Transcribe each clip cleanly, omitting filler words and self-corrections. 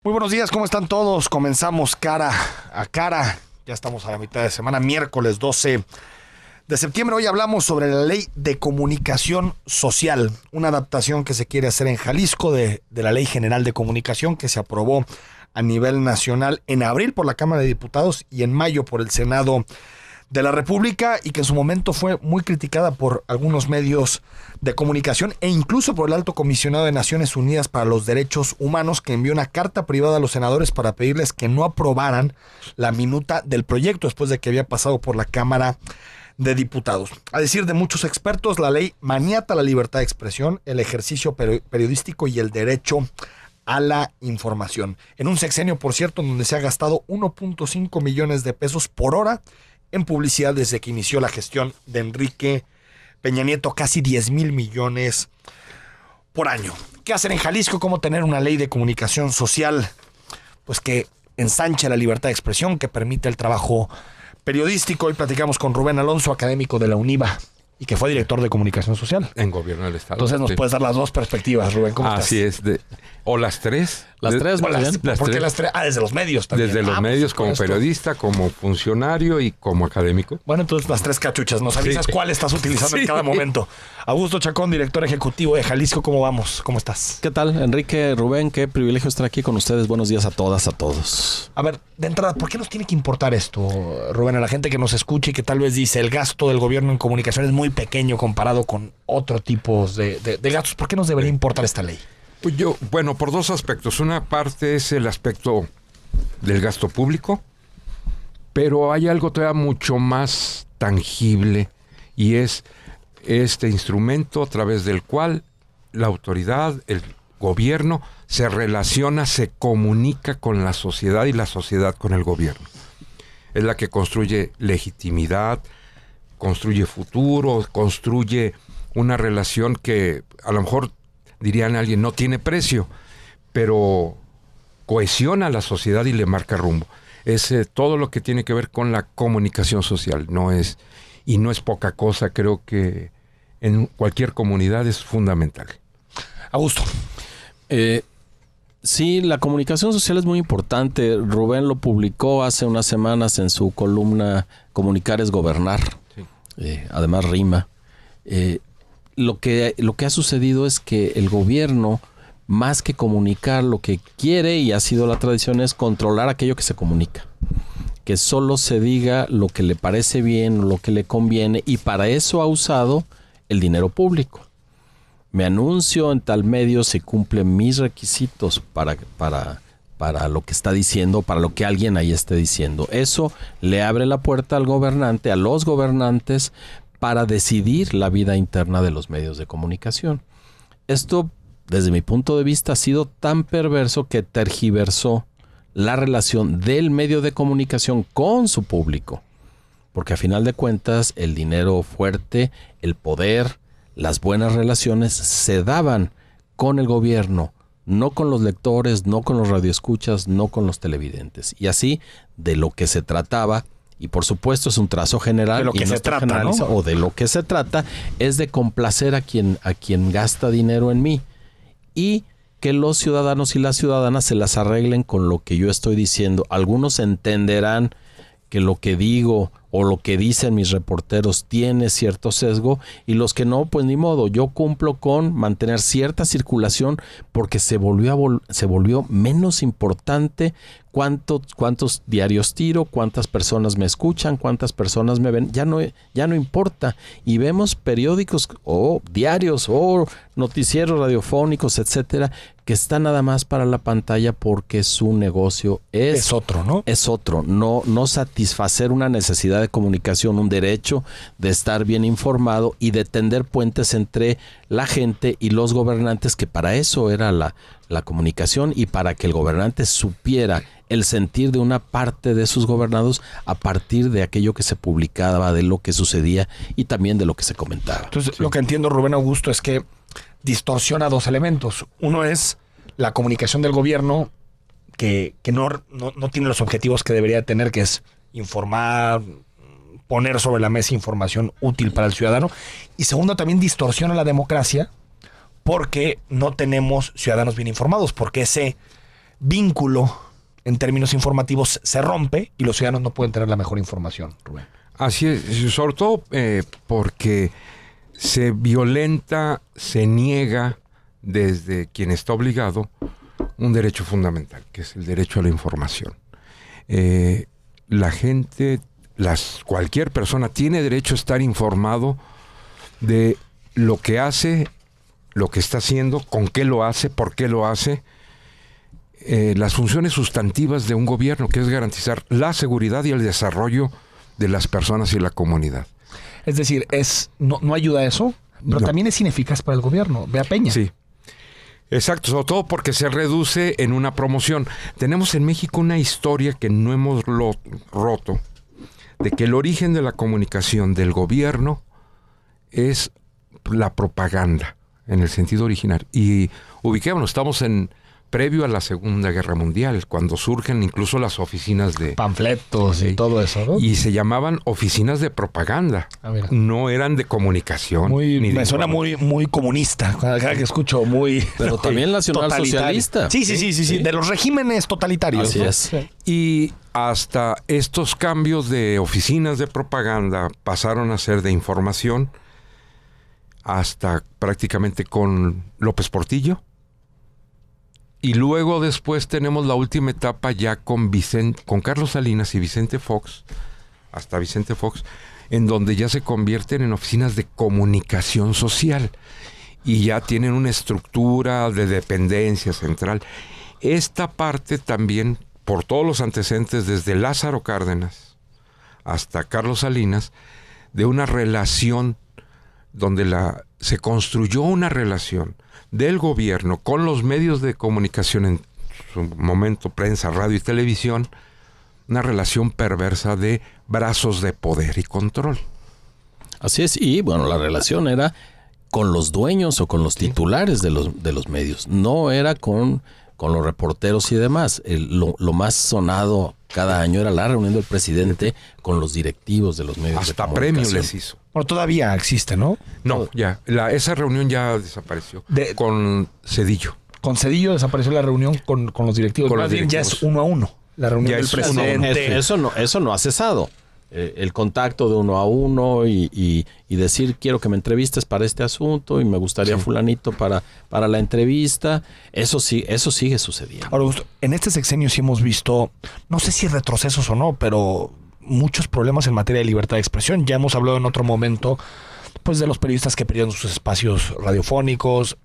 Muy buenos días, ¿cómo están todos? Comenzamos cara a cara. Ya estamos a la mitad de semana, miércoles 12 de septiembre. Hoy hablamos sobre la Ley de Comunicación Social, una adaptación que se quiere hacer en Jalisco de la Ley General de Comunicación que se aprobó a nivel nacional en abril por la Cámara de Diputados y en mayo por el Senado de la República, y que en su momento fue muy criticada por algunos medios de comunicación e incluso por el Alto Comisionado de Naciones Unidas para los Derechos Humanos, que envió una carta privada a los senadores para pedirles que no aprobaran la minuta del proyecto después de que había pasado por la Cámara de Diputados. A decir de muchos expertos, la ley maniata la libertad de expresión, el ejercicio periodístico y el derecho a la información. En un sexenio, por cierto, donde se ha gastado 1.5 millones de pesos por hora en publicidad desde que inició la gestión de Enrique Peña Nieto, casi 10 mil millones por año. ¿Qué hacer en Jalisco? ¿Cómo tener una ley de comunicación social pues que ensanche la libertad de expresión, que permite el trabajo periodístico? Hoy platicamos con Rubén Alonso, académico de la UNIVA y que fue director de comunicación social en gobierno del estado. Entonces nos puedes dar las dos perspectivas, Rubén. ¿Cómo estás? Así es. ¿O las tres? Las tres, ¿Por qué las tres? Desde los medios también. Desde los medios, como periodista, como funcionario y como académico. Bueno, entonces las tres cachuchas. Nos avisas cuál estás utilizando en cada momento. Augusto Chacón, director ejecutivo de Jalisco. ¿Cómo vamos? ¿Cómo estás? ¿Qué tal, Enrique, Rubén? Qué privilegio estar aquí con ustedes. Buenos días a todas, a todos. A ver, de entrada, ¿por qué nos tiene que importar esto, Rubén? A la gente que nos escuche y que tal vez dice el gasto del gobierno en comunicación es muy pequeño comparado con otro tipo de gastos. ¿Por qué nos debería importar esta ley? Pues bueno, por dos aspectos. Una parte es el aspecto del gasto público, pero hay algo todavía mucho más tangible, y es este instrumento a través del cual la autoridad, el gobierno, se relaciona, se comunica con la sociedad y la sociedad con el gobierno. Es la que construye legitimidad, construye futuro, construye una relación que a lo mejor dirían alguien no tiene precio, pero cohesiona a la sociedad y le marca rumbo. Es todo lo que tiene que ver con la comunicación social. No es poca cosa. Creo que en cualquier comunidad es fundamental. Augusto. Sí, la comunicación social es muy importante. Rubén lo publicó hace unas semanas en su columna Comunicar es gobernar. Sí. Además rima. Lo que ha sucedido es que el gobierno, más que comunicar, lo que quiere, y ha sido la tradición, es controlar aquello que se comunica. Que solo se diga lo que le parece bien, lo que le conviene, y para eso ha usado el dinero público. Me anuncio en tal medio, se cumplen mis requisitos para lo que está diciendo, para lo que alguien ahí esté diciendo. Eso le abre la puerta al gobernante, a los gobernantes, para decidir la vida interna de los medios de comunicación. Esto, desde mi punto de vista, ha sido tan perverso que tergiversó la relación del medio de comunicación con su público. Porque a final de cuentas, el dinero fuerte, el poder, las buenas relaciones se daban con el gobierno, no con los lectores, no con los radioescuchas, no con los televidentes. Y así, de lo que se trataba, y por supuesto es un trazo general, de lo que se trata, ¿no? O de lo que se trata es de complacer a quien gasta dinero en mí, y que los ciudadanos y las ciudadanas se las arreglen con lo que yo estoy diciendo. Algunos entenderán que lo que digo o lo que dicen mis reporteros tiene cierto sesgo, y los que no, pues ni modo. Yo cumplo con mantener cierta circulación, porque se volvió menos importante cuántos diarios tiro, cuántas personas me escuchan, cuántas personas me ven. Ya no importa. Y vemos periódicos o diarios o noticieros radiofónicos, etcétera, que están nada más para la pantalla, porque su negocio es otro, ¿no? Es otro. No satisfacer una necesidad de comunicación, un derecho de estar bien informado y de tender puentes entre la gente y los gobernantes, que para eso era la comunicación, y para que el gobernante supiera el sentir de una parte de sus gobernados a partir de aquello que se publicaba, de lo que sucedía y también de lo que se comentaba. Entonces, lo que entiendo, Rubén Augusto, es que distorsiona dos elementos. Uno es la comunicación del gobierno, que no tiene los objetivos que debería tener, que es informar, poner sobre la mesa información útil para el ciudadano. Y segundo, también distorsiona la democracia, porque no tenemos ciudadanos bien informados, porque ese vínculo en términos informativos se rompe y los ciudadanos no pueden tener la mejor información, Rubén. Así es, sobre todo porque se violenta, se niega desde quien está obligado un derecho fundamental, que es el derecho a la información. La gente, cualquier persona tiene derecho a estar informado de lo que hace, lo que está haciendo, con qué lo hace, por qué lo hace. Las funciones sustantivas de un gobierno, que es garantizar la seguridad y el desarrollo de las personas y la comunidad. Es decir, no ayuda a eso, pero No. también es ineficaz para el gobierno. Ve a Peña. Sí. Exacto, sobre todo porque se reduce en una promoción. Tenemos en México una historia que no hemos roto, de que el origen de la comunicación del gobierno es la propaganda, en el sentido original. Y ubiquémonos, estamos previo a la Segunda Guerra Mundial, cuando surgen incluso las oficinas de... Panfletos y todo eso, ¿no? Y se llamaban oficinas de propaganda. Mira. No eran de comunicación. Me suena muy comunista. Cada que escucho muy... Pero también nacionalsocialista. Sí. De los regímenes totalitarios. Así ¿no? es. Sí. Y hasta estos cambios de oficinas de propaganda pasaron a ser de información, hasta prácticamente con López Portillo. Y luego después tenemos la última etapa ya con Carlos Salinas y Vicente Fox, hasta Vicente Fox, en donde ya se convierten en oficinas de comunicación social y ya tienen una estructura de dependencia central. Esta parte también, por todos los antecedentes, desde Lázaro Cárdenas hasta Carlos Salinas, de una relación donde se construyó una relación del gobierno con los medios de comunicación, en su momento prensa, radio y televisión, una relación perversa de brazos de poder y control. Así es, y bueno, la relación era con los dueños o con los titulares de los medios, no era con los reporteros y demás. Lo más sonado cada año era la reunión del presidente con los directivos de los medios de Hasta comunicación. premio les hizo. Bueno, todavía existe, ¿no? No, ya. Esa reunión ya desapareció. Con Cedillo. Con Cedillo desapareció la reunión con los directivos. Con Más los bien ya directivos. es 1 a 1. La reunión Ya del es 1 a 1. presidente. Eso no ha cesado. El contacto de 1 a 1 y decir quiero que me entrevistes para este asunto y me gustaría fulanito para la entrevista, eso sigue sucediendo. Ahora, Augusto, en este sexenio sí hemos visto, no sé si retrocesos o no, pero muchos problemas en materia de libertad de expresión. Ya hemos hablado en otro momento, pues, de los periodistas que perdieron sus espacios radiofónicos,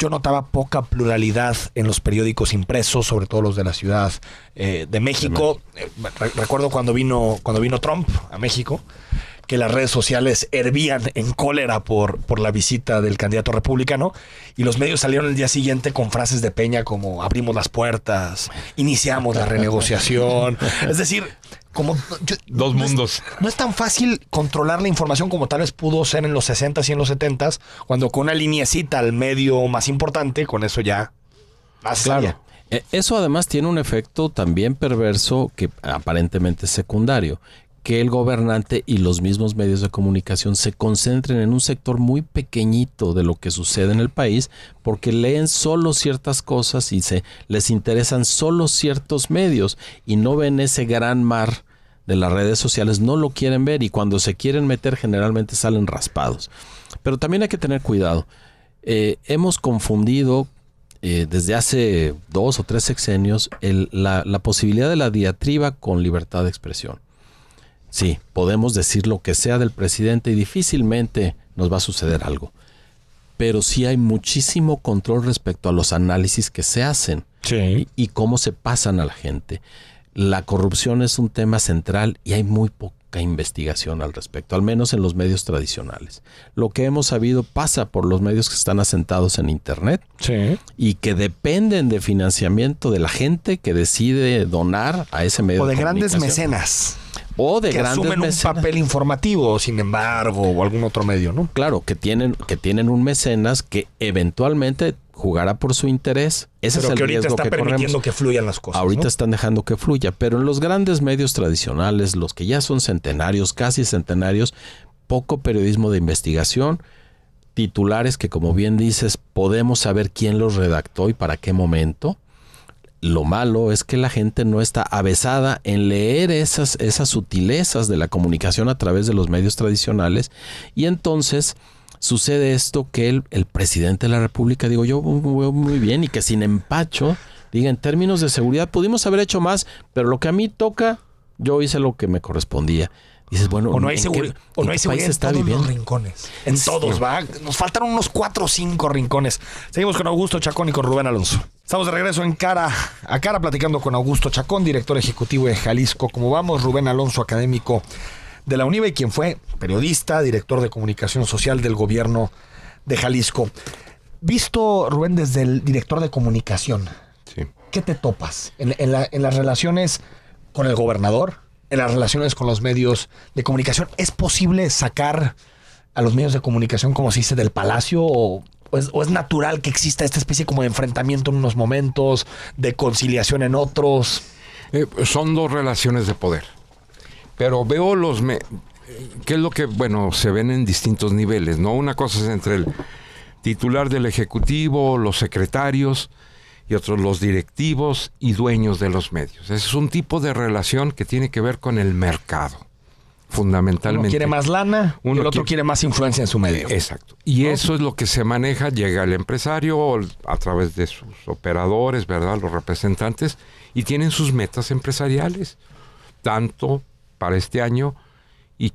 yo notaba poca pluralidad en los periódicos impresos, sobre todo los de la Ciudad de México. Recuerdo cuando vino Trump a México, que las redes sociales hervían en cólera por la visita del candidato republicano, y los medios salieron el día siguiente con frases de Peña como abrimos las puertas, iniciamos la renegociación. Es decir, Dos mundos. No es tan fácil controlar la información como tal vez pudo ser en los 60s y en los 70s, cuando con una lineecita al medio más importante, con eso ya Claro. Eso además tiene un efecto también perverso que aparentemente es secundario, que el gobernante y los mismos medios de comunicación se concentren en un sector muy pequeñito de lo que sucede en el país, porque leen solo ciertas cosas y les interesan solo ciertos medios y no ven ese gran mar de las redes sociales, no lo quieren ver, y cuando se quieren meter generalmente salen raspados. Pero también hay que tener cuidado. Hemos confundido desde hace 2 o 3 sexenios la posibilidad de la diatriba con libertad de expresión. Sí, podemos decir lo que sea del presidente y difícilmente nos va a suceder algo. Pero sí hay muchísimo control respecto a los análisis que se hacen y cómo se pasan a la gente. La corrupción es un tema central y hay muy poca investigación al respecto, al menos en los medios tradicionales. Lo que hemos sabido pasa por los medios que están asentados en Internet y que dependen de financiamiento de la gente que decide donar a ese medio. O de grandes comunicación. mecenas. O de que grandes asumen mecenas. un papel informativo, sin embargo, o algún otro medio, ¿no? Claro, que tienen un mecenas que eventualmente jugará por su interés. Ese Pero es que el ahorita riesgo está que permitiendo corremos. que fluyan las cosas. Ahorita ¿no? están dejando que fluya, pero en los grandes medios tradicionales, los que ya son centenarios, casi centenarios, poco periodismo de investigación, titulares que, como bien dices, podemos saber quién los redactó y para qué momento. Lo malo es que la gente no está avesada en leer esas sutilezas de la comunicación a través de los medios tradicionales, y entonces sucede esto que el presidente de la República, digo yo, muy bien, y que sin empacho diga, en términos de seguridad pudimos haber hecho más, pero lo que a mí toca, yo hice lo que me correspondía. Dices, bueno, o no hay seguridad en está todos viviendo? los rincones. En todos, ¿va? Nos faltaron unos 4 o 5 rincones. Seguimos con Augusto Chacón y con Rubén Alonso. Estamos de regreso en Cara a Cara, platicando con Augusto Chacón, director ejecutivo de Jalisco. ¿Cómo vamos? Rubén Alonso, académico de la UNIVA y quien fue periodista, director de comunicación social del gobierno de Jalisco. Visto, Rubén, desde el director de comunicación, Sí. ¿qué te topas en las relaciones con el gobernador? En las relaciones con los medios de comunicación, ¿es posible sacar a los medios de comunicación, como se dice, del palacio? ¿O es natural que exista esta especie como de enfrentamiento en unos momentos, de conciliación en otros? Son dos relaciones de poder. Pero veo ¿qué es lo que, bueno, se ven en distintos niveles, ¿no? Una cosa es entre el titular del Ejecutivo, los secretarios, y otros los directivos y dueños de los medios. Ese es un tipo de relación que tiene que ver con el mercado, fundamentalmente. Uno quiere más lana y el otro quiere más influencia en su medio. Exacto. Y eso es lo que se maneja. Llega el empresario a través de sus operadores, ¿verdad? Los representantes, y tienen sus metas empresariales, tanto para este año, y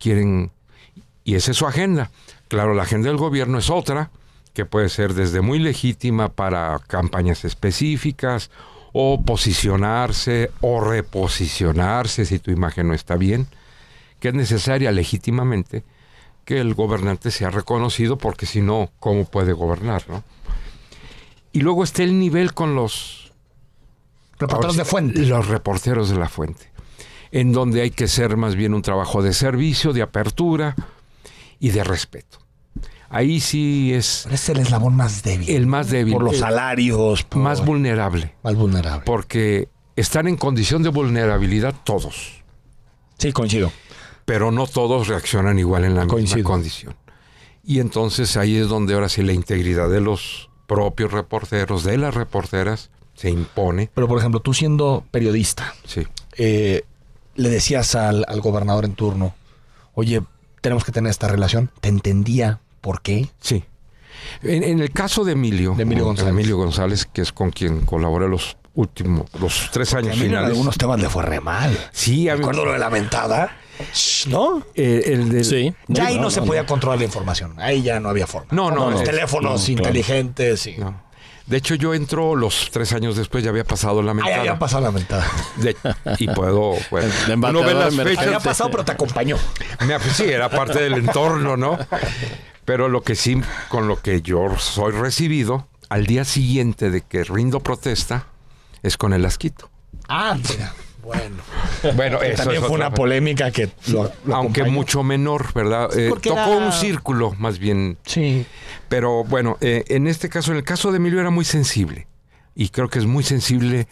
esa es su agenda. Claro, la agenda del gobierno es otra, que puede ser desde muy legítima para campañas específicas, o posicionarse o reposicionarse si tu imagen no está bien, que es necesaria legítimamente que el gobernante sea reconocido, porque si no, ¿cómo puede gobernar, no? Y luego está el nivel con los reporteros de fuente. Los reporteros de la fuente, en donde hay que ser más bien un trabajo de servicio, de apertura y de respeto. Ahí sí es... Pero es el eslabón más débil. El más débil. Por los salarios. Más vulnerable. Más vulnerable. Porque están en condición de vulnerabilidad todos. Sí, coincido. Pero no todos reaccionan igual en la misma condición. Y entonces ahí es donde ahora sí la integridad de los propios reporteros, de las reporteras, se impone. Pero, por ejemplo, tú siendo periodista, sí, le decías al gobernador en turno, oye, tenemos que tener esta relación. ¿Te entendía? ¿Por qué? Sí. En el caso de Emilio González, que es con quien colaboré los 3 años finales. En algunos temas le fue re mal. Sí, me acuerdo lo de la mentada, ¿no? Sí. Ya ahí no se podía controlar la información. Ahí ya no había forma. No. Los teléfonos inteligentes. Sí. No. De hecho, yo entro los 3 años después, ya había pasado la mentada. Ya había pasado la mentada. Y puedo... Bueno, uno ve las fechas. Había pasado, pero te acompañó. Sí, era parte del entorno, ¿no? Pero lo que sí, con lo que yo soy recibido, al día siguiente de que rindo protesta, es con el asquito. Ah, bueno, eso también fue una polémica que lo aunque acompañó. Mucho menor, ¿verdad? Tocó un círculo, más bien. Sí. Pero bueno, en este caso, en el caso de Emilio era muy sensible. Y creo que es muy sensible,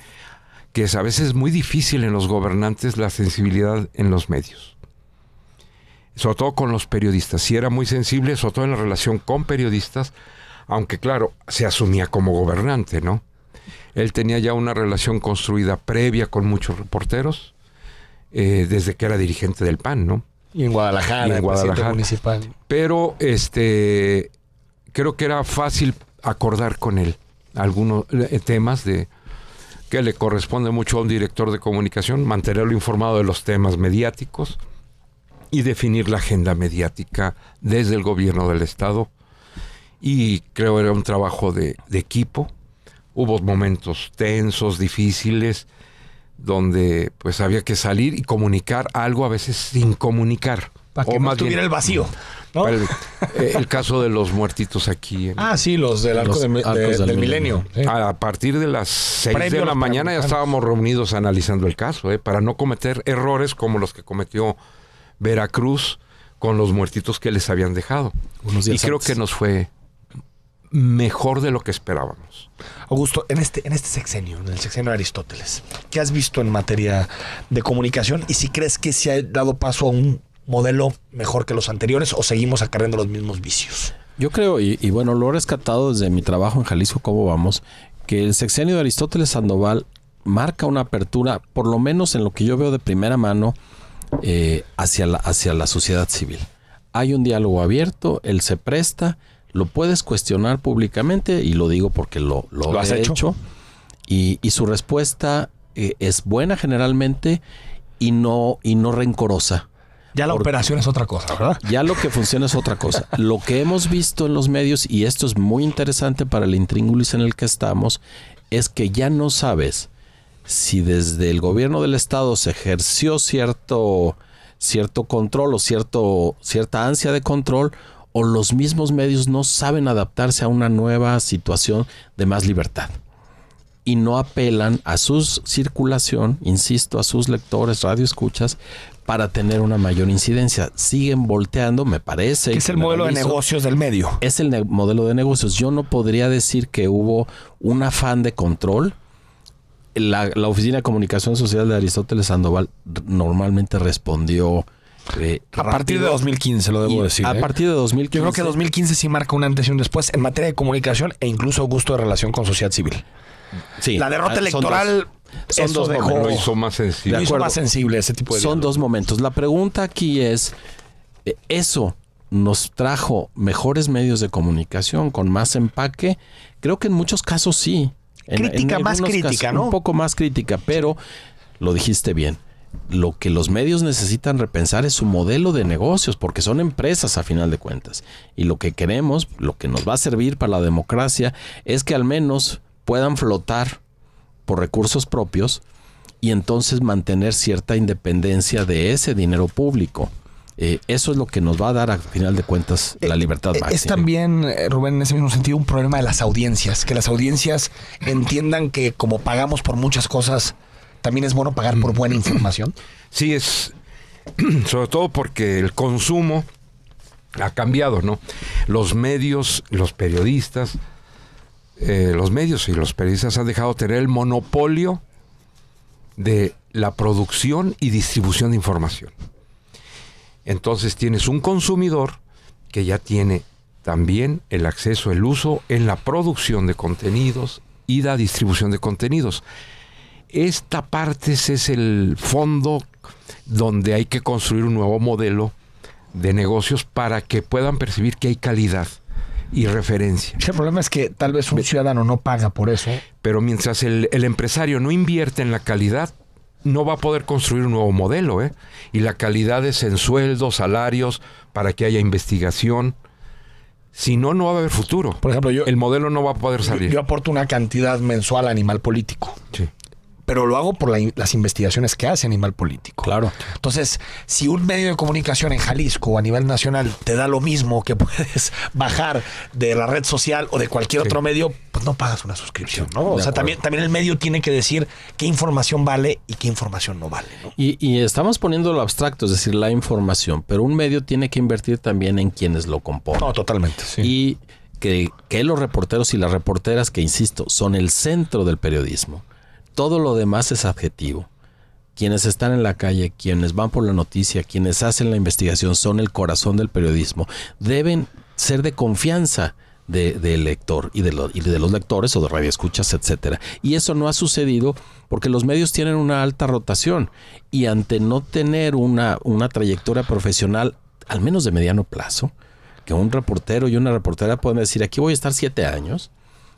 que es a veces muy difícil en los gobernantes la sensibilidad en los medios. Sobre todo con los periodistas. Sí era muy sensible, sobre todo en la relación con periodistas, aunque claro, se asumía como gobernante, ¿no? Él tenía ya una relación construida previa con muchos reporteros, desde que era dirigente del PAN, ¿no? Y en Guadalajara, municipal. Pero creo que era fácil acordar con él algunos temas que le corresponde mucho a un director de comunicación, mantenerlo informado de los temas mediáticos y definir la agenda mediática desde el gobierno del Estado. Y creo que era un trabajo de equipo. Hubo momentos tensos, difíciles, donde pues había que salir y comunicar algo a veces sin comunicar. Para que no estuviera el vacío, ¿no? El caso de los muertitos aquí. Sí, los del arco del milenio. Sí. A partir de las 6 de la mañana ya estábamos reunidos analizando el caso, para no cometer errores como los que cometió Veracruz con los muertitos que les habían dejado. Y creo que nos fue mejor de lo que esperábamos. Augusto, en este sexenio, en el sexenio de Aristóteles, ¿qué has visto en materia de comunicación? Y si crees que se ha dado paso a un modelo mejor que los anteriores o seguimos acarreando los mismos vicios. Yo creo, y bueno, lo he rescatado desde mi trabajo en Jalisco, ¿cómo vamos? Que el sexenio de Aristóteles Sandoval marca una apertura, por lo menos en lo que yo veo de primera mano, hacia la sociedad civil. Hay un diálogo abierto, él se presta, lo puedes cuestionar públicamente, y lo digo porque lo has he hecho. Y su respuesta es buena generalmente y no rencorosa. Ya la operación es otra cosa, ¿verdad? Ya lo que funciona es otra cosa. Lo que hemos visto en los medios, y esto es muy interesante para el intríngulis en el que estamos, es que ya no sabes si desde el gobierno del estado se ejerció cierto control o cierta ansia de control, o los mismos medios no saben adaptarse a una nueva situación de más libertad. Y no apelan a su circulación, insisto, a sus lectores, radioescuchas, para tener una mayor incidencia. Siguen volteando, me parece. Es el modelo de negocios del medio. Es el modelo de negocios. Yo no podría decir que hubo un afán de control. La Oficina de Comunicación Social de Aristóteles Sandoval normalmente respondió... a partir de 2015, lo debo decir. A partir de 2015. Yo creo que 2015 sí marca un antes y un después en materia de comunicación e incluso gusto de relación con sociedad civil. Sí, la derrota electoral son dos lo hizo más sensible. Lo hizo más sensible ese tipo de Son diálogo. dos momentos. La pregunta aquí es, ¿eso nos trajo mejores medios de comunicación con más empaque? Creo que en muchos casos sí. Crítica, más crítica, casos, ¿no? Un poco más crítica, pero lo dijiste bien. Lo que los medios necesitan repensar es su modelo de negocios, porque son empresas a final de cuentas. Y lo que queremos, lo que nos va a servir para la democracia, es que al menos puedan flotar por recursos propios y entonces mantener cierta independencia de ese dinero público. Eso es lo que nos va a dar a final de cuentas la libertad máxima. Es también, Rubén, en ese mismo sentido, un problema de las audiencias. Que las audiencias entiendan que como pagamos por muchas cosas, también es bueno pagar por buena información. Sí, es sobre todo porque el consumo ha cambiado, ¿no? Los medios, los periodistas... los medios y los periodistas han dejado tener el monopolio de la producción y distribución de información. Entonces tienes un consumidor que ya tiene también el acceso, el uso en la producción de contenidos y la distribución de contenidos. Esta parte es el fondo donde hay que construir un nuevo modelo de negocios para que puedan percibir que hay calidad y referencia. El problema es que tal vez un ciudadano no paga por eso. Pero mientras el empresario no invierte en la calidad, no va a poder construir un nuevo modelo, ¿eh? Y la calidad es en sueldos, salarios, para que haya investigación. Si no, no va a haber futuro. Por ejemplo, el modelo no va a poder salir. Yo aporto una cantidad mensual a Animal Político. Sí. Pero lo hago por las investigaciones que hace Animal Político. Claro. Entonces, si un medio de comunicación en Jalisco o a nivel nacional te da lo mismo que puedes bajar de la red social o de cualquier otro medio, pues no pagas una suscripción, ¿no? O sea, también el medio tiene que decir qué información vale y qué información no vale, ¿no? Y estamos poniendo lo abstracto, es decir, la información, pero un medio tiene que invertir también en quienes lo componen. No, totalmente, sí. Y que los reporteros y las reporteras, que insisto, son el centro del periodismo. Todo lo demás es adjetivo. Quienes están en la calle, quienes van por la noticia, quienes hacen la investigación son el corazón del periodismo. Deben ser de confianza del lector y de los lectores o de radioescuchas, etcétera. Y eso no ha sucedido porque los medios tienen una alta rotación y ante no tener una trayectoria profesional, al menos de mediano plazo, que un reportero y una reportera pueden decir, aquí voy a estar 7 años.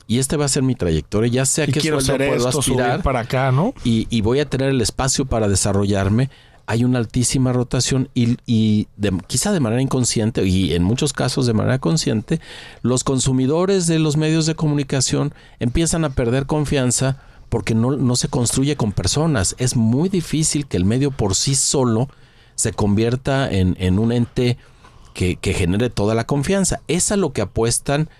Y va a ser mi trayectoria, ya sé a qué sueldo puedo aspirar para acá, ¿no? Y voy a tener el espacio para desarrollarme. Hay una altísima rotación y quizá de manera inconsciente y en muchos casos de manera consciente, los consumidores de los medios de comunicación empiezan a perder confianza porque no se construye con personas. Es muy difícil que el medio por sí solo se convierta en un ente que genere toda la confianza. Es a lo que apuestan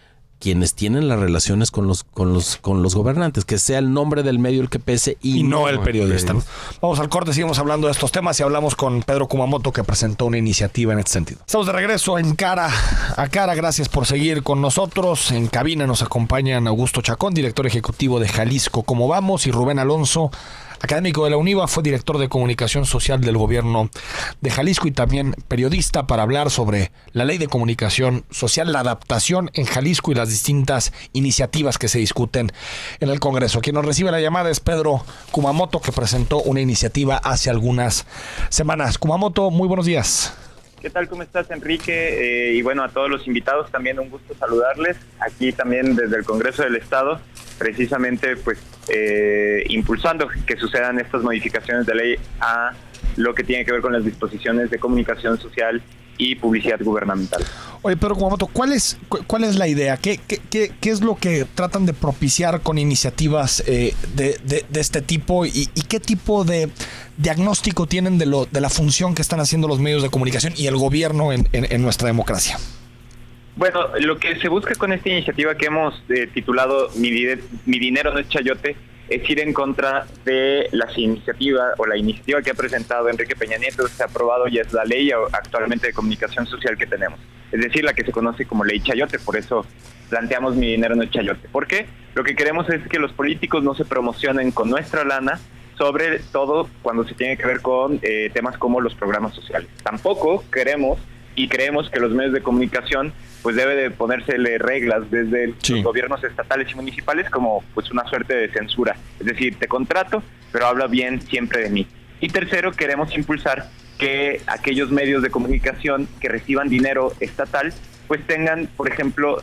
quienes tienen las relaciones con los gobernantes, que sea el nombre del medio el que pese y no el periodista. Vamos al corte, seguimos hablando de estos temas y hablamos con Pedro Kumamoto, que presentó una iniciativa en este sentido. Estamos de regreso en Cara a Cara, gracias por seguir con nosotros. En cabina nos acompañan Augusto Chacón, director ejecutivo de Jalisco Cómo Vamos, y Rubén Alonso, académico de la UNIVA, fue director de comunicación social del gobierno de Jalisco y también periodista, para hablar sobre la ley de comunicación social, la adaptación en Jalisco y las distintas iniciativas que se discuten en el Congreso. Quien nos recibe la llamada es Pedro Kumamoto, que presentó una iniciativa hace algunas semanas. Kumamoto, muy buenos días. ¿Qué tal? ¿Cómo estás, Enrique? Y bueno, a todos los invitados también un gusto saludarles. Aquí también desde el Congreso del Estado, precisamente pues impulsando que sucedan estas modificaciones de ley a lo que tiene que ver con las disposiciones de comunicación social y publicidad gubernamental. Oye, Pedro Kumamoto, ¿cuál es la idea? ¿Qué es lo que tratan de propiciar con iniciativas de este tipo y qué tipo de diagnóstico tienen de la función que están haciendo los medios de comunicación y el gobierno en nuestra democracia? Bueno, lo que se busca con esta iniciativa que hemos titulado Mi dinero no es chayote es ir en contra de las iniciativas o la iniciativa que ha presentado Enrique Peña Nieto. Se ha aprobado y es la ley actualmente de comunicación social que tenemos, es decir, la que se conoce como ley chayote. Por eso planteamos Mi dinero no es chayote. ¿Por qué? Lo que queremos es que los políticos no se promocionen con nuestra lana, sobre todo cuando se tiene que ver con temas como los programas sociales. Tampoco queremos y creemos que los medios de comunicación pues debe de ponérsele reglas desde los gobiernos estatales y municipales como pues una suerte de censura. Es decir, te contrato, pero habla bien siempre de mí. Y tercero, queremos impulsar que aquellos medios de comunicación que reciban dinero estatal pues tengan, por ejemplo,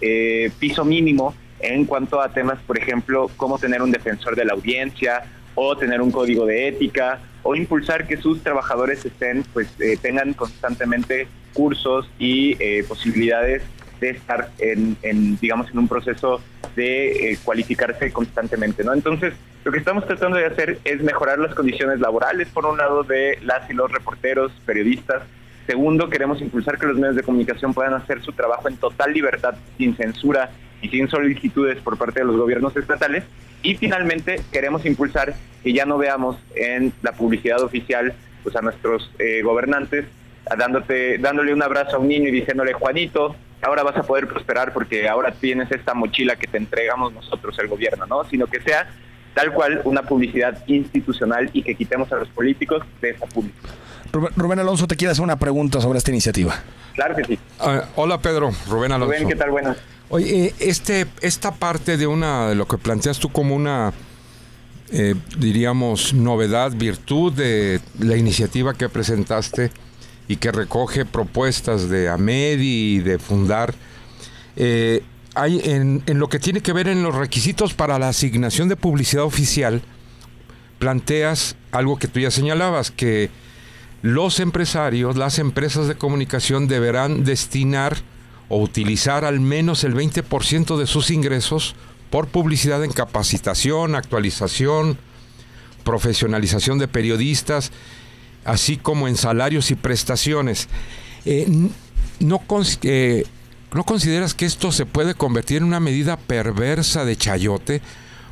piso mínimo en cuanto a temas, por ejemplo, como tener un defensor de la audiencia o tener un código de ética, o impulsar que sus trabajadores tengan constantemente cursos y posibilidades de estar en un proceso de cualificarse constantemente, ¿no? Entonces, lo que estamos tratando de hacer es mejorar las condiciones laborales, por un lado, de las y los reporteros, periodistas. Segundo, queremos impulsar que los medios de comunicación puedan hacer su trabajo en total libertad, sin censura y sin solicitudes por parte de los gobiernos estatales. Y finalmente, queremos impulsar que ya no veamos en la publicidad oficial pues a nuestros gobernantes dándole un abrazo a un niño y diciéndole: Juanito, ahora vas a poder prosperar porque ahora tienes esta mochila que te entregamos nosotros, el gobierno, ¿no? Sino que sea tal cual una publicidad institucional y que quitemos a los políticos de esa publicidad. Rubén Alonso te quiere hacer una pregunta sobre esta iniciativa. Claro que sí. Hola, Pedro. Rubén Alonso. Rubén, ¿qué tal? Buenas. Oye, esta parte de lo que planteas tú como una, diríamos, novedad, virtud de la iniciativa que presentaste y que recoge propuestas de AMEDI y de Fundar, hay en lo que tiene que ver en los requisitos para la asignación de publicidad oficial, planteas algo que tú ya señalabas, que los empresarios, las empresas de comunicación deberán destinar o utilizar al menos el 20% de sus ingresos por publicidad en capacitación, actualización, profesionalización de periodistas, así como en salarios y prestaciones. ¿No consideras que esto se puede convertir en una medida perversa de chayote?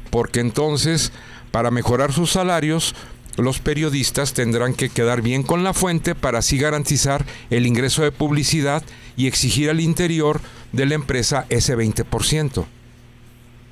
Porque entonces, para mejorar sus salarios, los periodistas tendrán que quedar bien con la fuente para así garantizar el ingreso de publicidad y exigir al interior de la empresa ese 20%.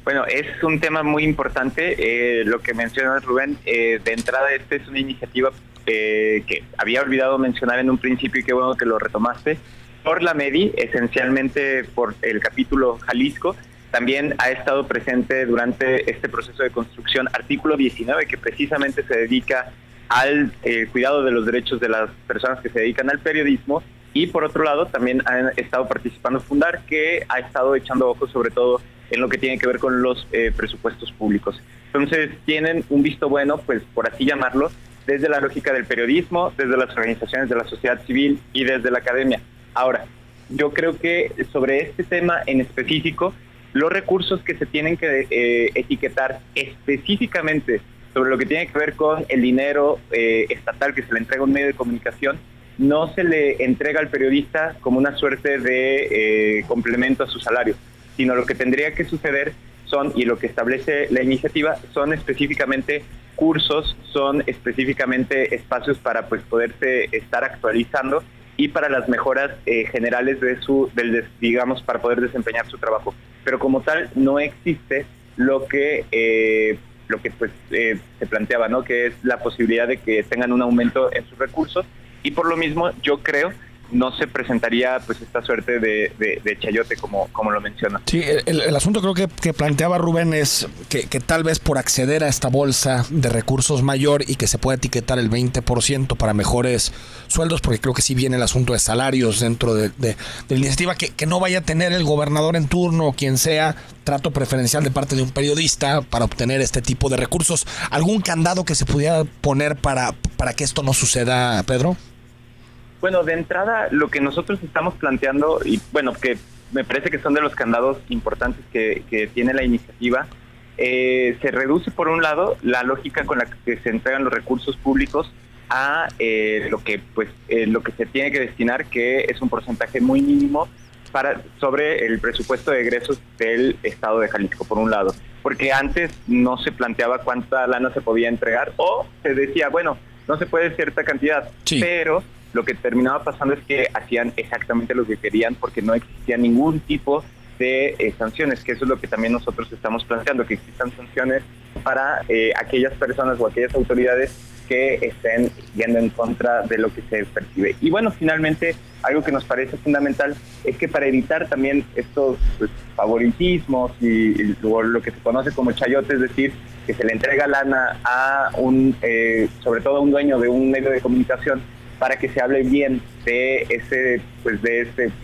Bueno, es un tema muy importante lo que menciona Rubén. De entrada, esta es una iniciativa que había olvidado mencionar en un principio y qué bueno que lo retomaste. Por la MEDI, esencialmente por el capítulo Jalisco, también ha estado presente durante este proceso de construcción Artículo 19, que precisamente se dedica al cuidado de los derechos de las personas que se dedican al periodismo. Y por otro lado, también han estado participando Fundar, que ha estado echando ojos sobre todo en lo que tiene que ver con los presupuestos públicos. Entonces tienen un visto bueno, pues por así llamarlo, desde la lógica del periodismo, desde las organizaciones de la sociedad civil y desde la academia. Ahora, yo creo que sobre este tema en específico, los recursos que se tienen que etiquetar específicamente sobre lo que tiene que ver con el dinero estatal que se le entrega a un medio de comunicación, no se le entrega al periodista como una suerte de complemento a su salario, sino lo que tendría que suceder son, y lo que establece la iniciativa, son específicamente cursos, son específicamente espacios para pues poderse estar actualizando y para las mejoras generales digamos, para poder desempeñar su trabajo. Pero como tal, no existe lo que lo que pues se planteaba, ¿no? Que es la posibilidad de que tengan un aumento en sus recursos, y por lo mismo yo creo no se presentaría pues esta suerte de chayote como lo menciona. Sí, el asunto creo que planteaba Rubén es que tal vez por acceder a esta bolsa de recursos mayor y que se pueda etiquetar el 20% para mejores sueldos, porque creo que sí viene el asunto de salarios dentro de la iniciativa, que no vaya a tener el gobernador en turno o quien sea trato preferencial de parte de un periodista para obtener este tipo de recursos. ¿Algún candado que se pudiera poner para que esto no suceda, Pedro? Bueno, de entrada, lo que nosotros estamos planteando, y bueno, que me parece que son de los candados importantes que tiene la iniciativa, se reduce por un lado la lógica con la que se entregan los recursos públicos a lo que se tiene que destinar, que es un porcentaje muy mínimo sobre el presupuesto de egresos del Estado de Jalisco, por un lado, porque antes no se planteaba cuánta lana se podía entregar, o se decía, bueno, no se puede cierta cantidad, sí, pero lo que terminaba pasando es que hacían exactamente lo que querían, porque no existía ningún tipo de sanciones, que eso es lo que también nosotros estamos planteando, que existan sanciones para aquellas personas o aquellas autoridades que estén yendo en contra de lo que se percibe. Y bueno, finalmente, algo que nos parece fundamental es que para evitar también estos favoritismos y lo que se conoce como chayote, es decir, que se le entrega lana a sobre todo a un dueño de un medio de comunicación, para que se hable bien de ese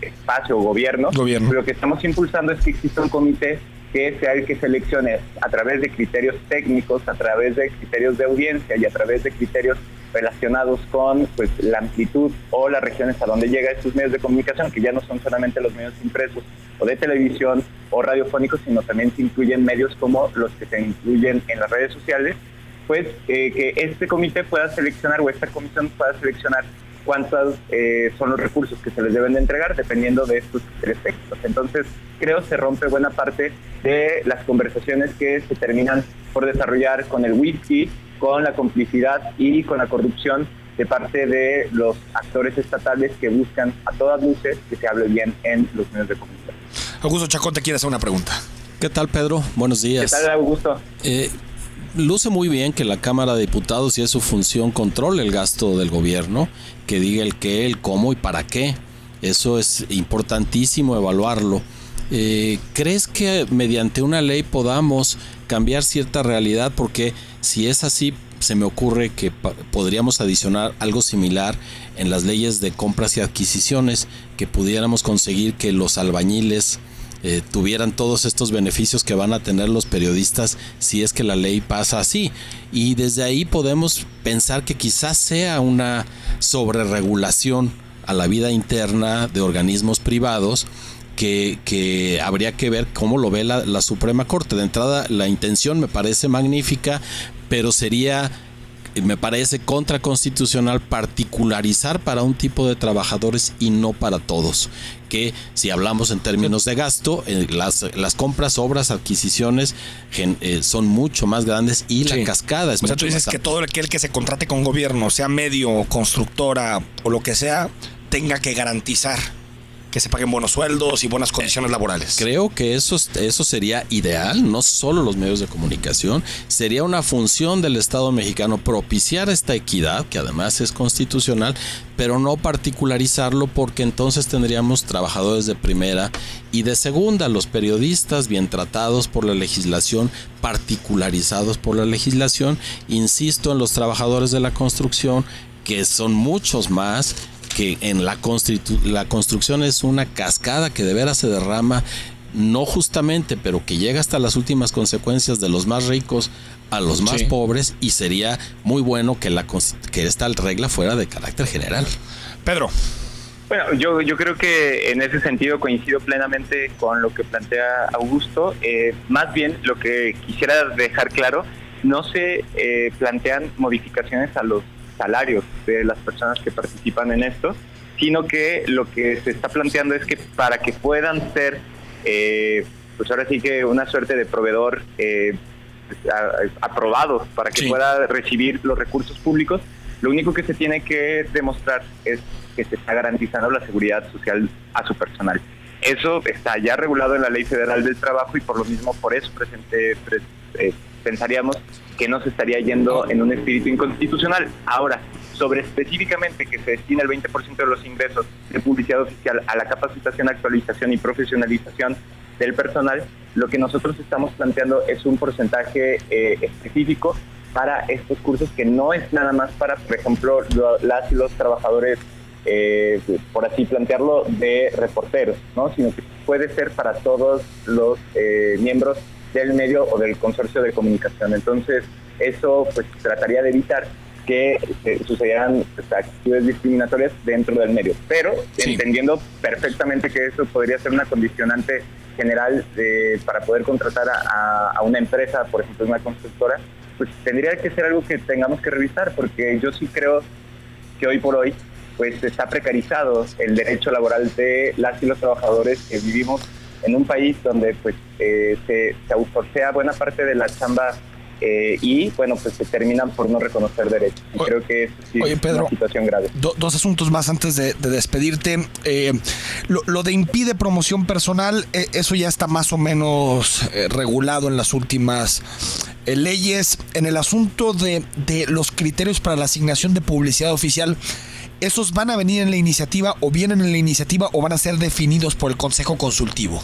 espacio o gobierno. Lo que estamos impulsando es que exista un comité que sea el que seleccione a través de criterios técnicos, a través de criterios de audiencia y a través de criterios relacionados con la amplitud o las regiones a donde llega estos medios de comunicación, que ya no son solamente los medios impresos o de televisión o radiofónicos, sino también se incluyen medios como los que se incluyen en las redes sociales, pues que este comité pueda seleccionar, o esta comisión pueda seleccionar cuántos son los recursos que se les deben de entregar dependiendo de estos criterios técnicos. Entonces, creo se rompe buena parte de las conversaciones que se terminan por desarrollar con el whisky, con la complicidad y con la corrupción de parte de los actores estatales que buscan a todas luces que se hable bien en los medios de comunicación. Augusto Chacón te quiere hacer una pregunta. ¿Qué tal, Pedro? Buenos días. ¿Qué tal, Augusto? Luce muy bien que la Cámara de Diputados, y es su función, controle el gasto del gobierno, que diga el qué, el cómo y para qué. Eso es importantísimo evaluarlo. ¿Crees que mediante una ley podamos cambiar cierta realidad? Porque si es así, se me ocurre que podríamos adicionar algo similar en las leyes de compras y adquisiciones, que pudiéramos conseguir que los albañiles tuvieran todos estos beneficios que van a tener los periodistas si es que la ley pasa así. Y desde ahí podemos pensar que quizás sea una sobreregulación a la vida interna de organismos privados que habría que ver cómo lo ve la Suprema Corte. De entrada, la intención me parece magnífica, pero me parece contraconstitucional particularizar para un tipo de trabajadores y no para todos. Que si hablamos en términos de gasto, las compras, obras, adquisiciones son mucho más grandes y la cascada es mucho más. O sea, tú dices que todo aquel que se contrate con gobierno, sea medio, constructora o lo que sea, tenga que garantizar que se paguen buenos sueldos y buenas condiciones laborales. Creo que eso sería ideal, no solo los medios de comunicación, sería una función del Estado mexicano propiciar esta equidad, que además es constitucional, pero no particularizarlo, porque entonces tendríamos trabajadores de primera y de segunda, los periodistas bien tratados por la legislación, particularizados por la legislación, insisto en los trabajadores de la construcción, que son muchos más, que en la construcción es una cascada que de veras se derrama, no justamente, pero que llega hasta las últimas consecuencias, de los más ricos a los más pobres, y sería muy bueno que esta regla fuera de carácter general. Pedro. Bueno, yo creo que en ese sentido coincido plenamente con lo que plantea Augusto. Más bien, lo que quisiera dejar claro, no se plantean modificaciones a los salarios de las personas que participan en esto, sino que lo que se está planteando es que para que puedan ser, pues ahora sí que una suerte de proveedor aprobado para que pueda recibir los recursos públicos, lo único que se tiene que demostrar es que se está garantizando la seguridad social a su personal. Eso está ya regulado en la Ley Federal del Trabajo, y por lo mismo, por eso presenté pensaríamos que no se estaría yendo en un espíritu inconstitucional. Ahora, sobre específicamente que se destina el 20% de los ingresos de publicidad oficial a la capacitación, actualización y profesionalización del personal, lo que nosotros estamos planteando es un porcentaje específico para estos cursos, que no es nada más para, por ejemplo, las y los trabajadores, por así plantearlo, de reporteros, ¿no? Sino que puede ser para todos los miembros del medio o del consorcio de comunicación. Entonces, eso pues trataría de evitar que sucedieran actitudes discriminatorias dentro del medio, pero entendiendo perfectamente que eso podría ser una condicionante general para poder contratar a una empresa, por ejemplo, una constructora, pues tendría que ser algo que tengamos que revisar, porque yo sí creo que hoy por hoy pues está precarizado el derecho laboral de las y los trabajadores que vivimos en un país donde pues se outsourcea buena parte de la chamba y bueno, pues se terminan por no reconocer derechos. Y creo que eso sí es Pedro, una situación grave. Dos asuntos más antes de despedirte. Lo de impide promoción personal, eso ya está más o menos regulado en las últimas leyes. En el asunto de los criterios para la asignación de publicidad oficial, ¿esos van a venir en la iniciativa o vienen en la iniciativa o van a ser definidos por el Consejo Consultivo?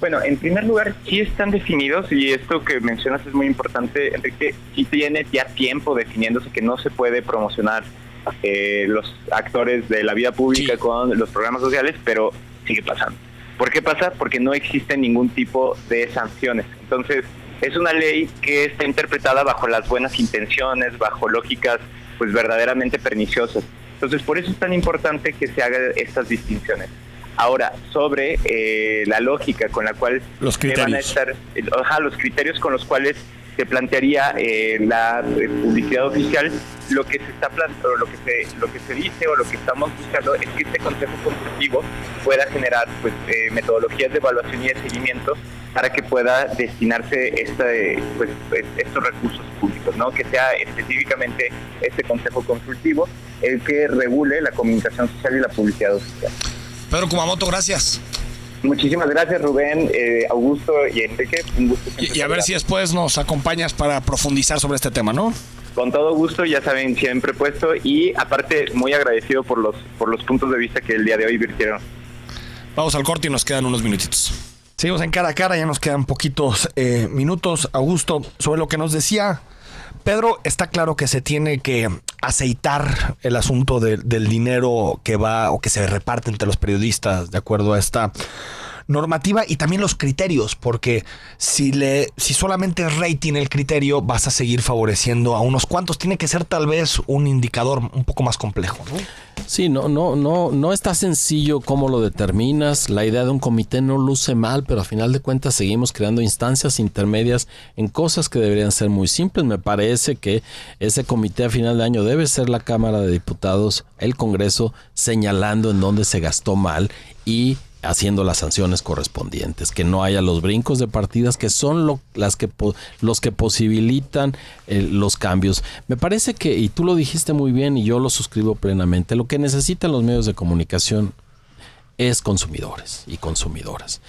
Bueno, en primer lugar, sí están definidos, y esto que mencionas es muy importante, Enrique. Sí tiene ya tiempo definiéndose que no se puede promocionar los actores de la vida pública con los programas sociales, pero sigue pasando. ¿Por qué pasa? Porque no existe ningún tipo de sanciones. Entonces, es una ley que está interpretada bajo las buenas intenciones, bajo lógicas pues verdaderamente perniciosas. Entonces, por eso es tan importante que se hagan estas distinciones. Ahora, sobre la lógica con la cual los criterios van a estar, los criterios con los cuales se plantearía la publicidad oficial, lo que se está planteando, lo que se dice o lo que estamos buscando es que este Consejo Consultivo pueda generar pues metodologías de evaluación y de seguimiento para que pueda destinarse estos recursos públicos, ¿no? Que sea específicamente este Consejo Consultivo el que regule la comunicación social y la publicidad oficial. Pedro Kumamoto, gracias. Muchísimas gracias, Rubén, Augusto y Enrique. Un gusto. Y a ver si después nos acompañas para profundizar sobre este tema, ¿no? Con todo gusto, ya saben, siempre puesto, y aparte muy agradecido por los puntos de vista que el día de hoy virtieron. Vamos al corte y nos quedan unos minutitos. Seguimos en Cara a Cara, ya nos quedan poquitos minutos. Augusto, sobre lo que nos decía Pedro, está claro que se tiene que aceitar el asunto del dinero que va o que se reparte entre los periodistas de acuerdo a esta normativa, y también los criterios, porque si solamente es rating el criterio, vas a seguir favoreciendo a unos cuantos. Tiene que ser tal vez un indicador un poco más complejo, ¿no? Sí, no está sencillo cómo lo determinas. La idea de un comité no luce mal, pero a final de cuentas seguimos creando instancias intermedias en cosas que deberían ser muy simples. Me parece que ese comité a final de año debe ser la Cámara de Diputados, el Congreso, señalando en dónde se gastó mal y haciendo las sanciones correspondientes, que no haya los brincos de partidas que son los que posibilitan los cambios. Me parece que, y tú lo dijiste muy bien y yo lo suscribo plenamente, lo que necesitan los medios de comunicación es consumidores y consumidoras.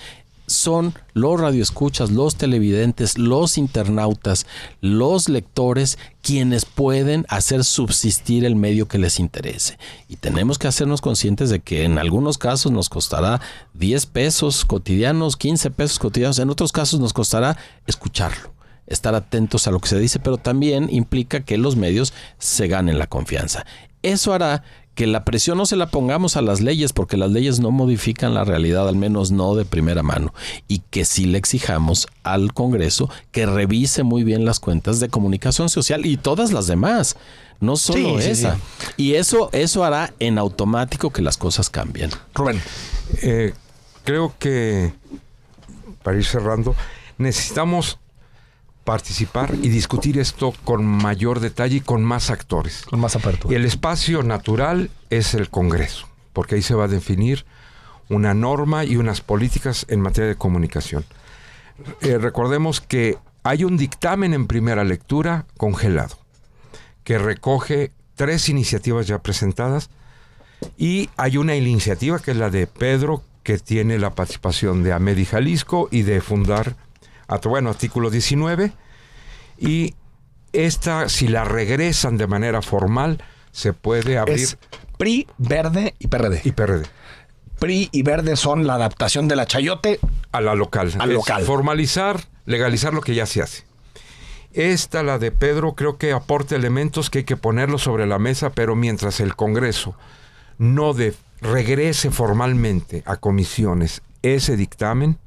Son los radioescuchas, los televidentes, los internautas, los lectores quienes pueden hacer subsistir el medio que les interese. Y tenemos que hacernos conscientes de que en algunos casos nos costará 10 pesos cotidianos, 15 pesos cotidianos. En otros casos nos costará escucharlo, estar atentos a lo que se dice, pero también implica que los medios se ganen la confianza. Eso hará que la presión no se la pongamos a las leyes, porque las leyes no modifican la realidad, al menos no de primera mano, y que sí le exijamos al Congreso que revise muy bien las cuentas de comunicación social y todas las demás, no solo esa. Sí. Y eso hará en automático que las cosas cambien. Rubén, creo que, para ir cerrando, necesitamos participar y discutir esto con mayor detalle y con más actores. Con más apertura. Y el espacio natural es el Congreso, porque ahí se va a definir una norma y unas políticas en materia de comunicación. Recordemos que hay un dictamen en primera lectura congelado, que recoge 3 iniciativas ya presentadas, y hay una iniciativa que es la de Pedro, que tiene la participación de AMEDI Jalisco y de Fundar, artículo 19, Y esta, si la regresan de manera formal, se puede abrir. Es PRI, Verde y PRD. Y PRD. PRI y Verde son la adaptación de la chayote A la local. Al Es local. formalizar, legalizar lo que ya se hace. Esta, la de Pedro, creo que aporta elementos que hay que ponerlos sobre la mesa, pero mientras el Congreso no regrese formalmente a comisiones ese dictamen,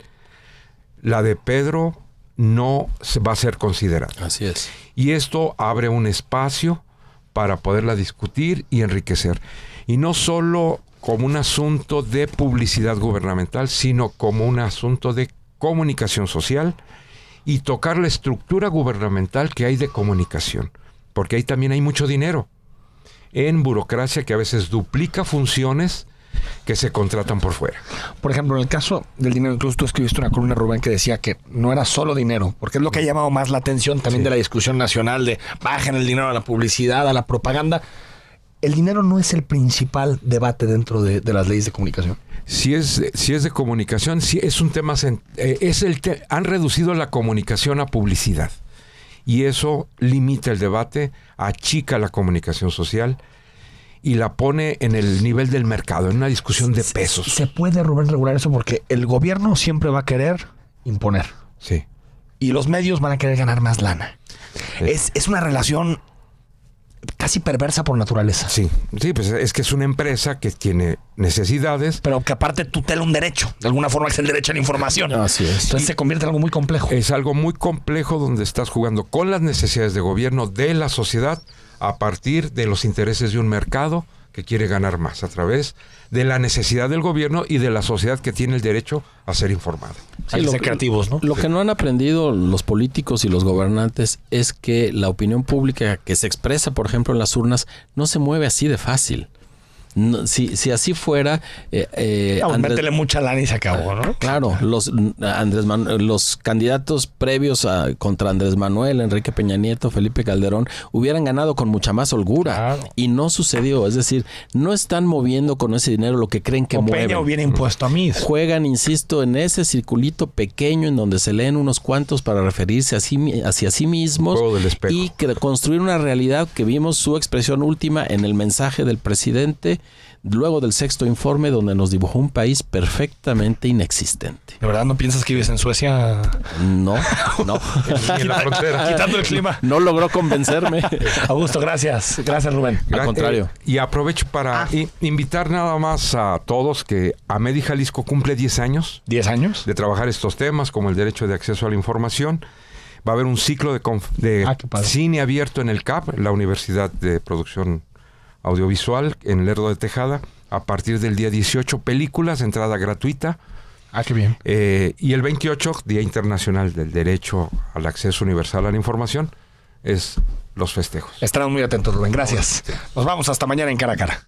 la de Pedro no se va a ser considerada. Así es. Y esto abre un espacio para poderla discutir y enriquecer. Y no solo como un asunto de publicidad gubernamental, sino como un asunto de comunicación social y tocar la estructura gubernamental que hay de comunicación. Porque ahí también hay mucho dinero en burocracia que a veces duplica funciones que se contratan por fuera. Por ejemplo, en el caso del dinero, incluso tú escribiste una columna, Rubén, que decía que no era solo dinero, porque es lo que ha llamado más la atención también de la discusión nacional de bajen el dinero a la publicidad, a la propaganda. El dinero no es el principal debate dentro de las leyes de comunicación. Si es de comunicación, sí es un tema... han reducido la comunicación a publicidad. Y eso limita el debate, achica la comunicación social y la pone en el nivel del mercado, en una discusión de pesos. Se puede, Rubén, regular eso porque el gobierno siempre va a querer imponer. Sí. Y los medios van a querer ganar más lana. Sí. Es una relación casi perversa por naturaleza. Sí, pues es que es una empresa que tiene necesidades. Pero que aparte tutela un derecho. De alguna forma es el derecho a la información. Así es. Entonces se convierte en algo muy complejo. Es algo muy complejo donde estás jugando con las necesidades de gobierno de la sociedad a partir de los intereses de un mercado que quiere ganar más a través de la necesidad del gobierno y de la sociedad que tiene el derecho a ser informada. Hay que ser creativos, ¿no? Lo que no han aprendido los políticos y los gobernantes es que la opinión pública que se expresa, por ejemplo, en las urnas, no se mueve así de fácil. No, si así fuera... métele mucha lana y se acabó, ¿no? Claro, los candidatos previos contra Andrés Manuel, Enrique Peña Nieto, Felipe Calderón, hubieran ganado con mucha más holgura. Claro. Y no sucedió. Es decir, no están moviendo con ese dinero lo que creen que mueven. Peña hubiera impuesto a mí. Juegan, insisto, en ese circulito pequeño en donde se leen unos cuantos para referirse hacia sí mismos Juego del espejo. y construir una realidad que vimos su expresión última en el mensaje del presidente luego del 6º informe, donde nos dibujó un país perfectamente inexistente. ¿De verdad no piensas que vives en Suecia? No. Y en la frontera. Quitando el clima. No logró convencerme. Augusto, gracias. Gracias, Rubén. Al contrario. Y aprovecho para invitar nada más a todos que AMEDI Jalisco cumple 10 años 10 años. de trabajar estos temas como el derecho de acceso a la información. Va a haber un ciclo de qué padre. cine abierto en el CAP, la Universidad de Producción Audiovisual, en Lerdo de Tejada, a partir del día 18, películas, entrada gratuita. Qué bien. Y el 28, Día Internacional del Derecho al Acceso Universal a la Información, es los festejos. Estarán muy atentos, Rubén. Gracias. Nos vamos hasta mañana en Cara a Cara.